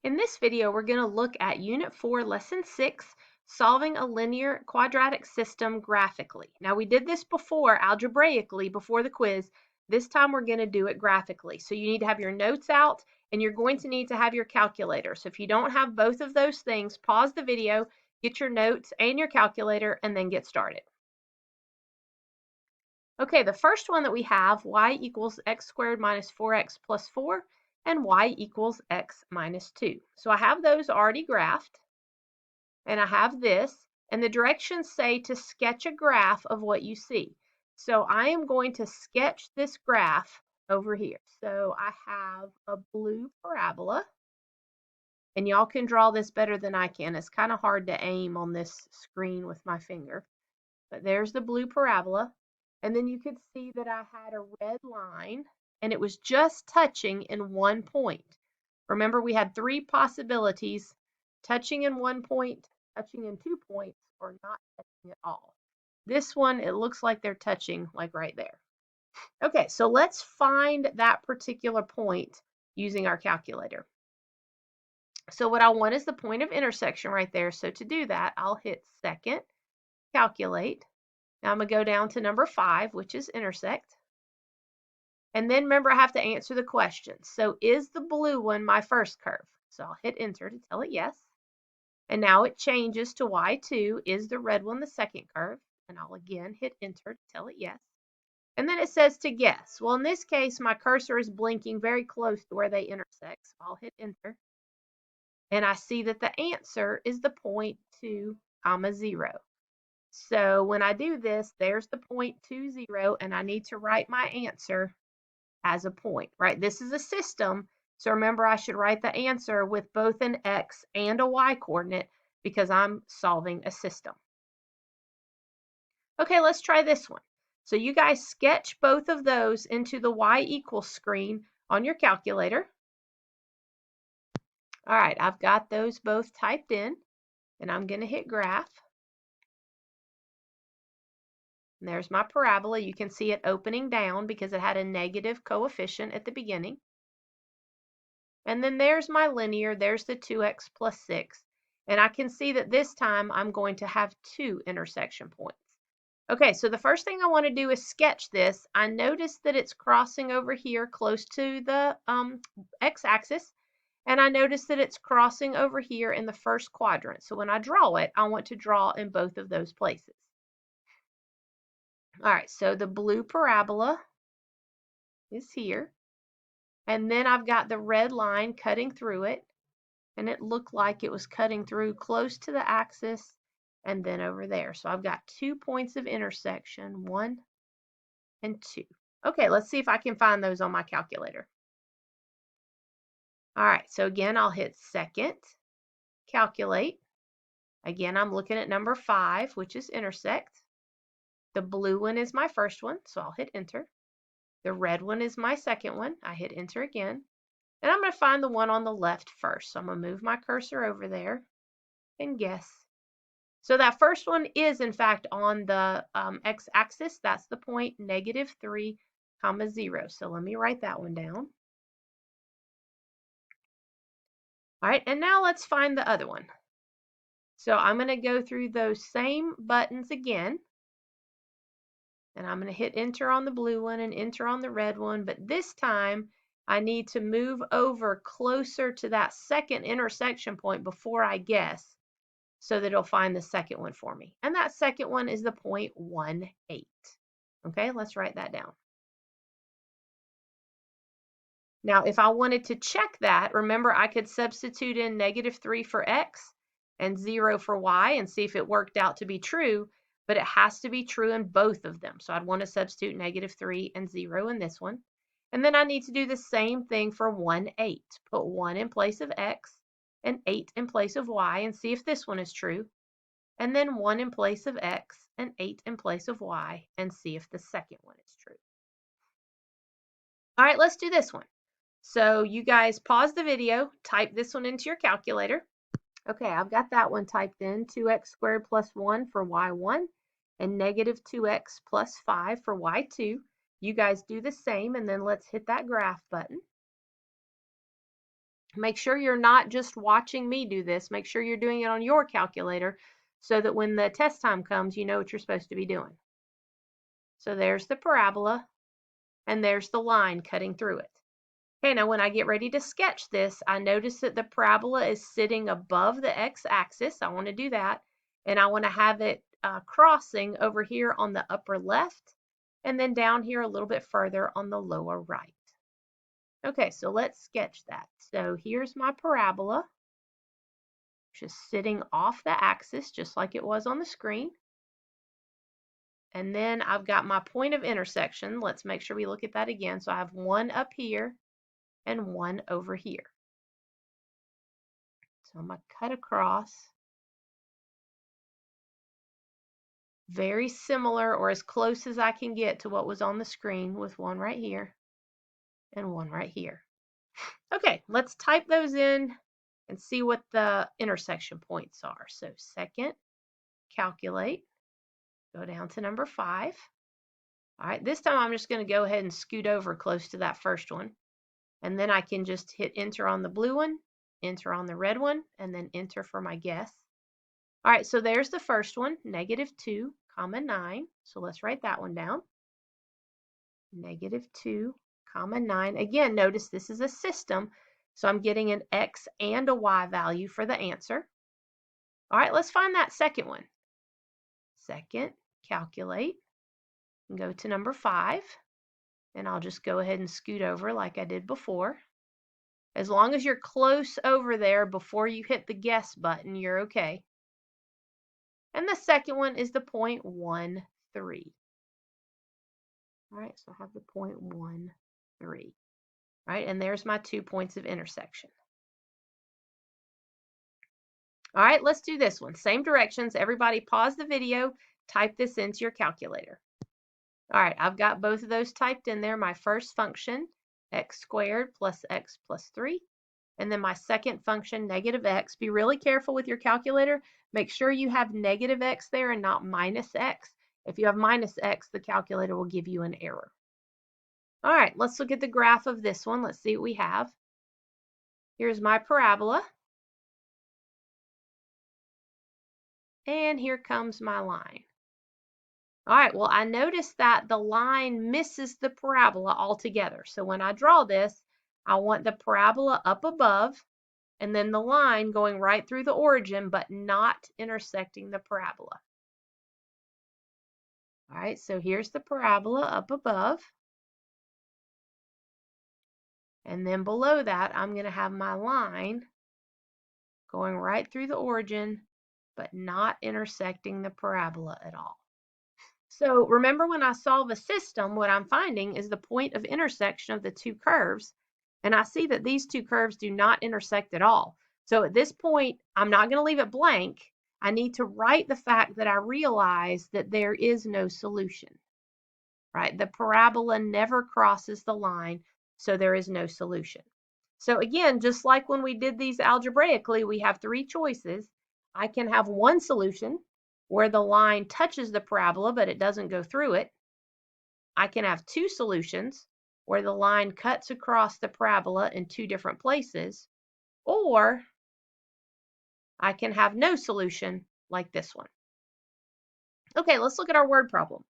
In this video, we're going to look at Unit 4, Lesson 6, Solving a Linear Quadratic System Graphically. Now, we did this before, algebraically, before the quiz. This time, we're going to do it graphically. So you need to have your notes out, and you're going to need to have your calculator. So if you don't have both of those things, pause the video, get your notes and your calculator, and then get started. Okay, the first one that we have, y equals x squared minus 4x plus 4, and y equals x minus 2. So I have those already graphed, and I have this, and the directions say to sketch a graph of what you see. So I am going to sketch this graph over here. So I have a blue parabola, and y'all can draw this better than I can. It's kind of hard to aim on this screen with my finger, but there's the blue parabola. And then you could see that I had a red line, and it was just touching in one point. Remember, we had three possibilities: touching in one point, touching in 2 points, or not touching at all. This one, it looks like they're touching like right there. Okay, so let's find that particular point using our calculator. So what I want is the point of intersection right there. So to do that, I'll hit second, calculate. Now I'm going to go down to number 5, which is intersect. And then remember, I have to answer the question. So is the blue one my first curve? So I'll hit enter to tell it yes. And now it changes to y2. Is the red one the second curve? And I'll again hit enter to tell it yes. And then it says to guess. Well, in this case, my cursor is blinking very close to where they intersect. So I'll hit enter. And I see that the answer is the point 2, 0. So when I do this, there's the point 2, 0, and I need to write my answer as a point, right? This is a system, so remember I should write the answer with both an x and a y coordinate because I'm solving a system. Okay, let's try this one. So you guys sketch both of those into the y equals screen on your calculator. All right, I've got those both typed in, and I'm going to hit graph. And there's my parabola. You can see it opening down because it had a negative coefficient at the beginning. And then there's my linear. There's the 2x plus 6. And I can see that this time I'm going to have 2 intersection points. Okay, so the first thing I want to do is sketch this. I notice that it's crossing over here close to the x-axis. And I notice that it's crossing over here in the first quadrant. So when I draw it, I want to draw in both of those places. All right, so the blue parabola is here. And then I've got the red line cutting through it. And it looked like it was cutting through close to the axis and then over there. So I've got 2 points of intersection, 1 and 2. Okay, let's see if I can find those on my calculator. All right, so again, I'll hit second, calculate. Again, I'm looking at number 5, which is intersect. The blue one is my first one, so I'll hit enter. The red one is my second one. I hit enter again. And I'm going to find the one on the left first. So I'm going to move my cursor over there and guess. So that first one is, in fact, on the x-axis. That's the point -3, 0. So let me write that one down. All right, and now let's find the other one. So I'm going to go through those same buttons again. And I'm going to hit enter on the blue one and enter on the red one. But this time, I need to move over closer to that second intersection point before I guess, so that it'll find the second one for me. And that second one is the point 1, 8. Okay, let's write that down. Now, if I wanted to check that, remember I could substitute in -3 for x and 0 for y and see if it worked out to be true. But it has to be true in both of them. So I'd want to substitute -3 and 0 in this one. And then I need to do the same thing for 1, 8. Put 1 in place of x and 8 in place of y and see if this one is true. And then 1 in place of x and 8 in place of y and see if the second one is true. All right, let's do this one. So you guys pause the video, type this one into your calculator. Okay, I've got that one typed in, 2x squared plus 1 for y1 and -2x plus 5 for y2. You guys do the same, and then let's hit that graph button. Make sure you're not just watching me do this. Make sure you're doing it on your calculator so that when the test time comes, you know what you're supposed to be doing. So there's the parabola, and there's the line cutting through it. Okay, now when I get ready to sketch this, I notice that the parabola is sitting above the x-axis. I want to do that, and I want to have it crossing over here on the upper left, and then down here a little bit further on the lower right. Okay, so let's sketch that. So here's my parabola, just sitting off the axis, just like it was on the screen. And then I've got my point of intersection. Let's make sure we look at that again. So I have one up here and one over here. So I'm going to cut across. Very similar, or as close as I can get to what was on the screen, with one right here and one right here. Okay, let's type those in and see what the intersection points are. So second, calculate, go down to number 5. All right, this time I'm just going to go ahead and scoot over close to that first one. And then I can just hit enter on the blue one, enter on the red one, and then enter for my guess. All right, so there's the first one, -2, 9. So let's write that one down. -2, 9. Again, notice this is a system, so I'm getting an x and a y value for the answer. All right, let's find that second one. Second, calculate, and go to number 5. And I'll just go ahead and scoot over like I did before. As long as you're close over there before you hit the guess button, you're okay. And the second one is the 0.13. All right, so I have the 0.13. All right, and there's my 2 points of intersection. All right, let's do this one. Same directions. Everybody pause the video, type this into your calculator. All right, I've got both of those typed in there. My first function, x squared plus x plus 3. And then my second function, -x. Be really careful with your calculator. Make sure you have -x there and not -x. If you have -x, the calculator will give you an error. All right, let's look at the graph of this one. Let's see what we have. Here's my parabola. And here comes my line. All right, well, I noticed that the line misses the parabola altogether. So when I draw this, I want the parabola up above, and then the line going right through the origin, but not intersecting the parabola. All right, so here's the parabola up above. And then below that, I'm going to have my line going right through the origin, but not intersecting the parabola at all. So remember, when I solve a system, what I'm finding is the point of intersection of the two curves. And I see that these two curves do not intersect at all. So at this point, I'm not going to leave it blank. I need to write the fact that I realize that there is no solution, right? The parabola never crosses the line, so there is no solution. So again, just like when we did these algebraically, we have 3 choices. I can have one solution where the line touches the parabola, but it doesn't go through it. I can have 2 solutions where the line cuts across the parabola in 2 different places, or I can have no solution like this one. Okay, let's look at our word problem.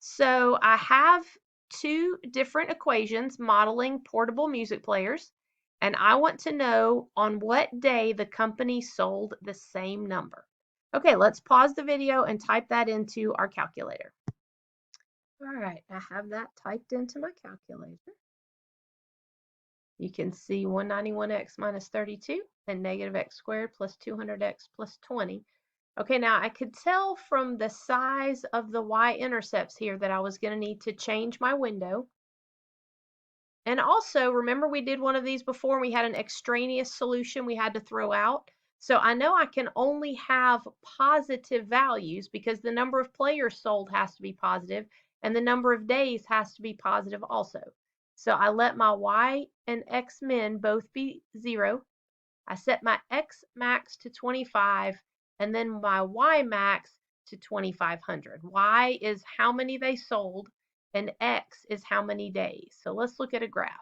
So I have 2 different equations modeling portable music players, and I want to know on what day the company sold the same number. Okay, let's pause the video and type that into our calculator. All right, I have that typed into my calculator. You can see 191x minus 32 and -x squared plus 200x plus 20. Okay, now I could tell from the size of the y-intercepts here that I was going to need to change my window. And also, remember we did one of these before and we had an extraneous solution we had to throw out. So I know I can only have positive values because the number of players sold has to be positive and the number of days has to be positive also. So I let my y and x min both be 0. I set my x max to 25 and then my y max to 2,500. Y is how many they sold and x is how many days. So let's look at a graph.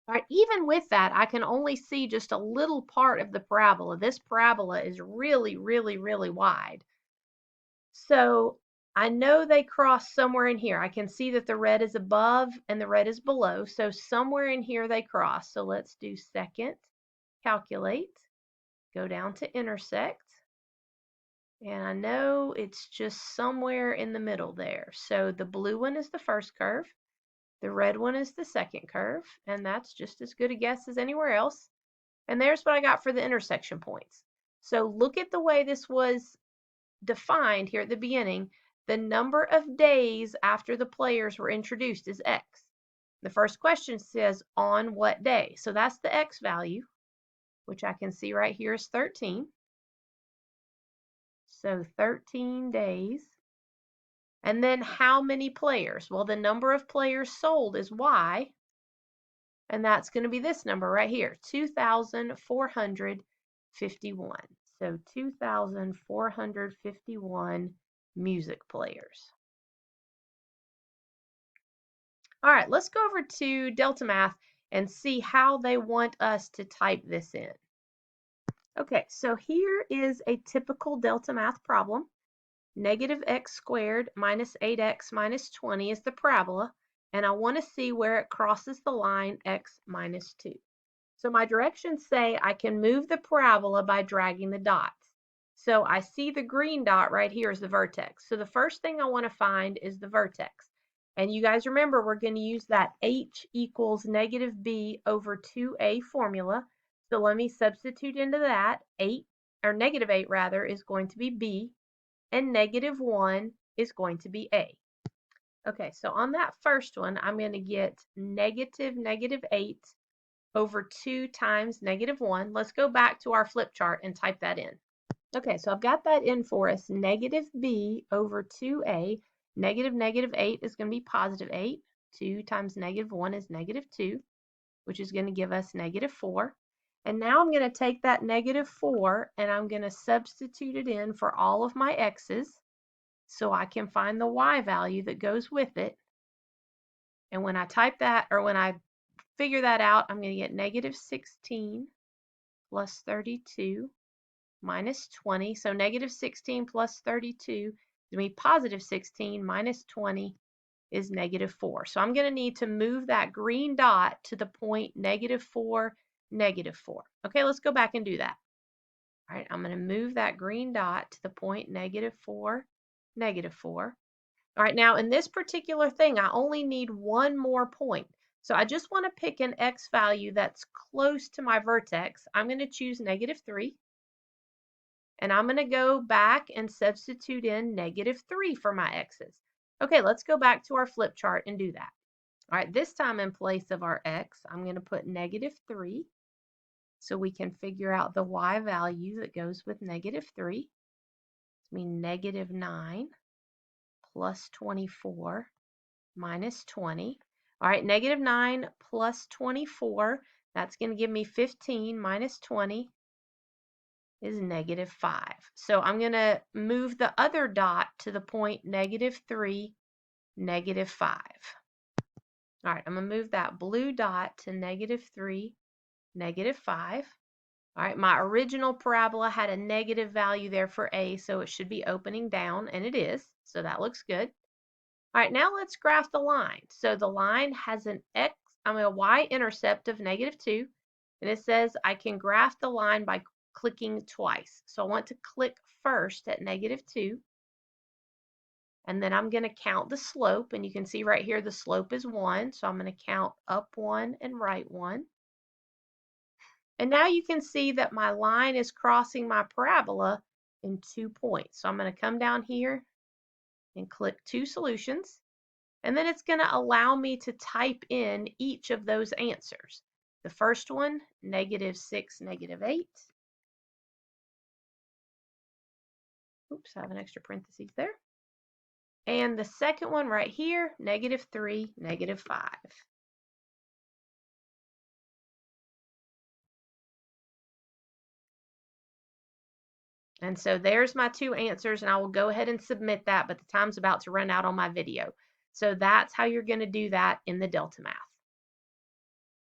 All right, even with that, I can only see just a little part of the parabola. This parabola is really, really, really wide. So I know they cross somewhere in here. I can see that the red is above and the red is below. So somewhere in here they cross. So let's do second, calculate, go down to intersect. And I know it's just somewhere in the middle there. So the blue one is the first curve. The red one is the second curve, and that's just as good a guess as anywhere else. And there's what I got for the intersection points. So look at the way this was defined here at the beginning. The number of days after the players were introduced is X. The first question says, on what day? So that's the X value, which I can see right here is 13. So 13 days. And then how many players? Well, the number of players sold is Y, and that's going to be this number right here, 2,451. So 2,451 music players. All right, let's go over to Delta Math and see how they want us to type this in. Okay, so here is a typical Delta Math problem. Negative x squared minus 8x minus 20 is the parabola, and I want to see where it crosses the line x minus 2. So my directions say I can move the parabola by dragging the dots. So I see the green dot right here is the vertex. So the first thing I want to find is the vertex. And you guys remember we're going to use that h equals negative b over 2a formula. So let me substitute into that. 8, or negative 8 rather, is going to be b, and negative 1 is going to be a. Okay, so on that first one, I'm going to get negative 8 over 2 times negative 1. Let's go back to our flip chart and type that in. Okay, so I've got that in for us. Negative b over 2a. Negative 8 is going to be positive 8. 2 times negative 1 is negative 2, which is going to give us negative 4. And now I'm going to take that negative 4 and I'm going to substitute it in for all of my x's so I can find the y value that goes with it. And when I type that, or when I figure that out, I'm going to get negative 16 plus 32 minus 20. So negative 16 plus 32 is going to be positive 16 minus 20 is negative 4. So I'm going to need to move that green dot to the point negative 4, negative 4. Okay, let's go back and do that. All right, I'm going to move that green dot to the point negative 4, negative 4. All right, now in this particular thing, I only need one more point. So I just want to pick an x value that's close to my vertex. I'm going to choose negative 3. And I'm going to go back and substitute in negative 3 for my x's. Okay, let's go back to our flip chart and do that. All right, this time in place of our x, I'm going to put negative 3 so we can figure out the y value that goes with negative 3. It's mean negative 9 plus 24 minus 20. All right, negative 9 plus 24, that's going to give me 15 minus 20 is negative 5. So I'm going to move the other dot to the point negative 3, negative 5. All right, I'm going to move that blue dot to negative 3, negative 5. All right, my original parabola had a negative value there for a, so it should be opening down, and it is, so that looks good. All right, now let's graph the line. So the line has a y-intercept of negative 2, and it says I can graph the line by clicking twice. So I want to click first at negative 2, and then I'm going to count the slope, and you can see right here the slope is 1, so I'm going to count up 1 and right 1. And now you can see that my line is crossing my parabola in 2 points. So I'm going to come down here and click 2 solutions. And then it's going to allow me to type in each of those answers. The first one, negative 6, negative 8. Oops, I have an extra parentheses there. And the second one right here, negative 3, negative 5. And so there's my 2 answers, and I will go ahead and submit that, but the time's about to run out on my video. So that's how you're going to do that in the Delta Math.